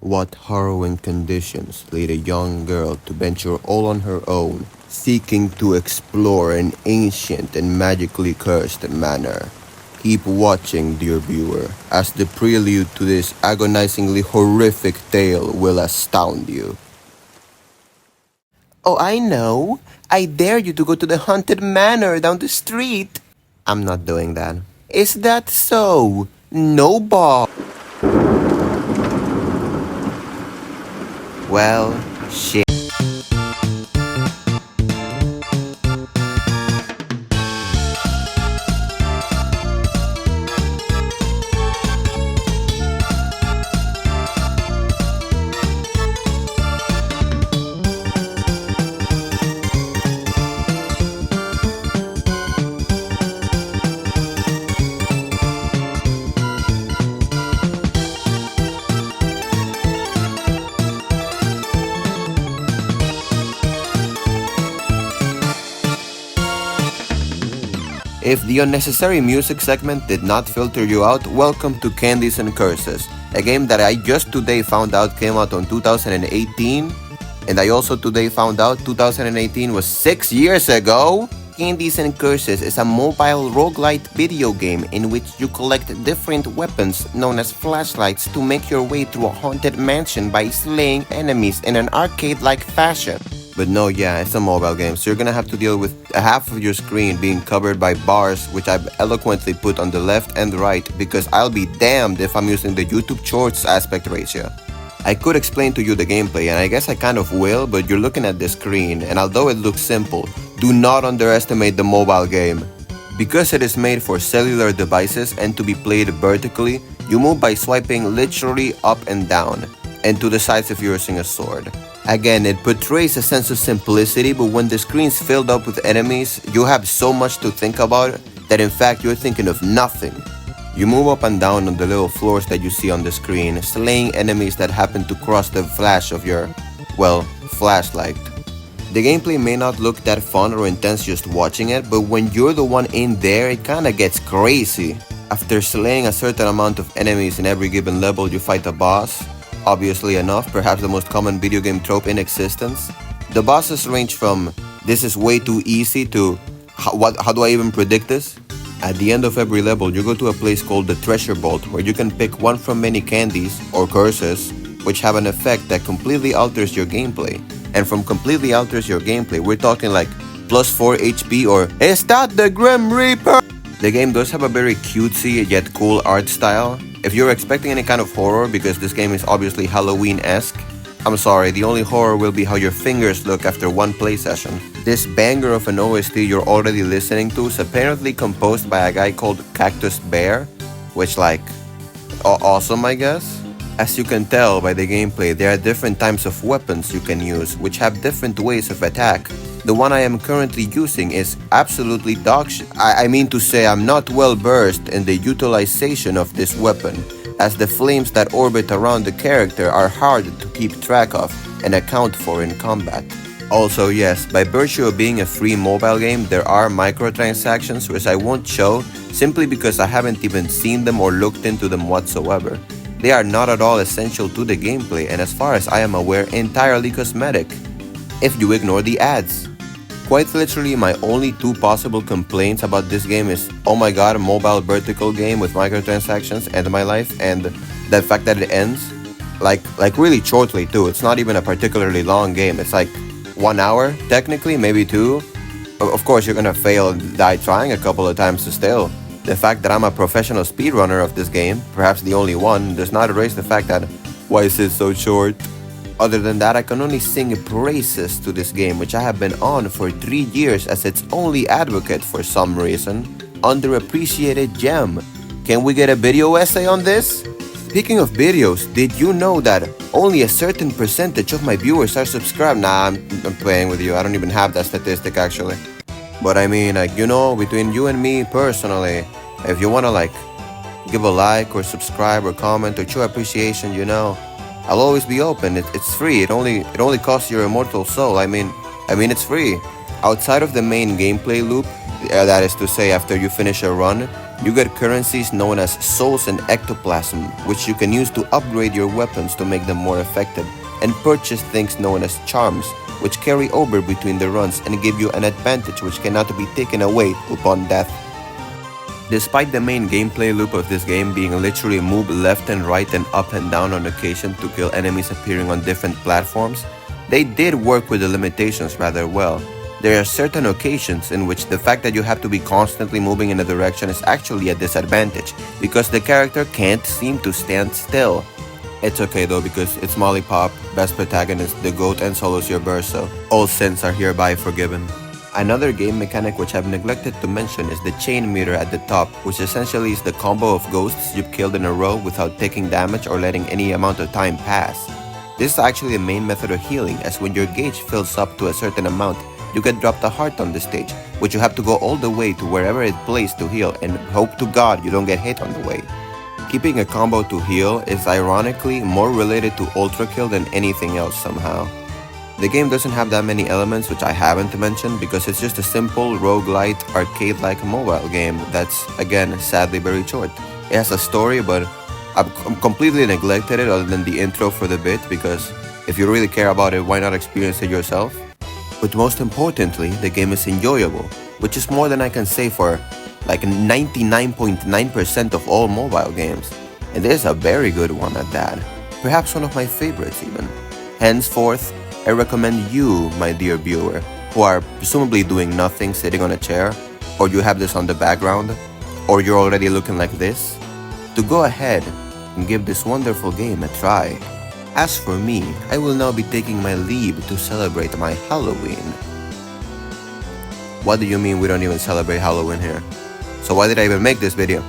What harrowing conditions lead a young girl to venture all on her own, seeking to explore an ancient and magically cursed manor? Keep watching, dear viewer, as the prelude to this agonizingly horrific tale will astound you. Oh, I know. I dare you to go to the haunted manor down the street. I'm not doing that. Is that so? No, Bob. Well, shit. If the unnecessary music segment did not filter you out, welcome to Candies N Curses, a game that I just today found out came out on 2018, and I also today found out 2018 was 6 years ago. Candies N Curses is a mobile roguelite video game in which you collect different weapons known as flashlights to make your way through a haunted mansion by slaying enemies in an arcade-like fashion. But no, yeah, it's a mobile game, so you're gonna have to deal with half of your screen being covered by bars, which I've eloquently put on the left and right because I'll be damned if I'm using the YouTube Shorts aspect ratio. I could explain to you the gameplay, and I guess I kind of will, but you're looking at the screen, and although it looks simple, do not underestimate the mobile game. Because it is made for cellular devices and to be played vertically, you move by swiping literally up and down, and to the sides if you're using a sword. Again, it portrays a sense of simplicity, but when the screen's filled up with enemies, you have so much to think about that in fact you're thinking of nothing. You move up and down on the little floors that you see on the screen, slaying enemies that happen to cross the flash of your, well, flashlight. The gameplay may not look that fun or intense just watching it, but when you're the one in there, it kinda gets crazy. After slaying a certain amount of enemies in every given level, you fight a boss. Obviously enough, perhaps the most common video game trope in existence. The bosses range from, this is way too easy, to, how do I even predict this? At the end of every level, you go to a place called the Treasure Vault, where you can pick one from many candies, or curses, which have an effect that completely alters your gameplay. And from completely alters your gameplay, we're talking like plus 4 HP or, is that the Grim Reaper? The game does have a very cutesy yet cool art style. If you're expecting any kind of horror, because this game is obviously Halloween-esque, I'm sorry, the only horror will be how your fingers look after one play session. This banger of an OST you're already listening to is apparently composed by a guy called Cactus Bear, which like, awesome I guess? As you can tell by the gameplay, there are different types of weapons you can use, which have different ways of attack. The one I am currently using is absolutely dog shit. I mean to say I'm not well versed in the utilization of this weapon, as the flames that orbit around the character are hard to keep track of and account for in combat. Also yes, by virtue of being a free mobile game, there are microtransactions which I won't show simply because I haven't even seen them or looked into them whatsoever. They are not at all essential to the gameplay and as far as I am aware entirely cosmetic, if you ignore the ads. Quite literally, my only two possible complaints about this game is, oh my god, a mobile vertical game with microtransactions and my life, and the fact that it ends, like really shortly too. It's not even a particularly long game. It's like 1 hour, technically, maybe 2. Of course, you're gonna fail and die trying a couple of times still. The fact that I'm a professional speedrunner of this game, perhaps the only one, does not erase the fact that, why is it so short? Other than that, I can only sing praises to this game, which I have been on for 3 years as its only advocate for some reason. Underappreciated gem. Can we get a video essay on this? Speaking of videos, did you know that only a certain percentage of my viewers are subscribed? Nah, I'm playing with you. I don't even have that statistic actually. But I mean, like, you know, between you and me personally, if you wanna like give a like or subscribe or comment or show appreciation, you know, I'll always be open. It's free. It only costs your immortal soul. I mean it's free. Outside of the main gameplay loop, that is to say after you finish a run, You get currencies known as souls and ectoplasm, which you can use to upgrade your weapons to make them more effective, and purchase things known as charms, which carry over between the runs and give you an advantage which cannot be taken away upon death. Despite the main gameplay loop of this game being literally move left and right and up and down on occasion to kill enemies appearing on different platforms, they did work with the limitations rather well. There are certain occasions in which the fact that you have to be constantly moving in a direction is actually a disadvantage because the character can't seem to stand still. It's okay though because it's Mollipop, best protagonist, the GOAT, and Solos your Burso. All sins are hereby forgiven. Another game mechanic which I've neglected to mention is the chain meter at the top, which essentially is the combo of ghosts you've killed in a row without taking damage or letting any amount of time pass. This is actually a main method of healing, as when your gauge fills up to a certain amount, you get dropped a heart on the stage, which you have to go all the way to wherever it plays to heal and hope to God you don't get hit on the way. Keeping a combo to heal is ironically more related to Ultra Kill than anything else somehow. The game doesn't have that many elements which I haven't mentioned because it's just a simple roguelite arcade-like mobile game that's, again, sadly very short. It has a story but I've completely neglected it other than the intro for the bit because if you really care about it, why not experience it yourself? But most importantly, the game is enjoyable, which is more than I can say for like 99.9% of all mobile games. And it is a very good one at that. Perhaps one of my favorites even. Henceforth, I recommend you, my dear viewer, who are presumably doing nothing sitting on a chair, or you have this on the background, or you're already looking like this, to go ahead and give this wonderful game a try. As for me, I will now be taking my leave to celebrate my Halloween. What do you mean we don't even celebrate Halloween here? So why did I even make this video?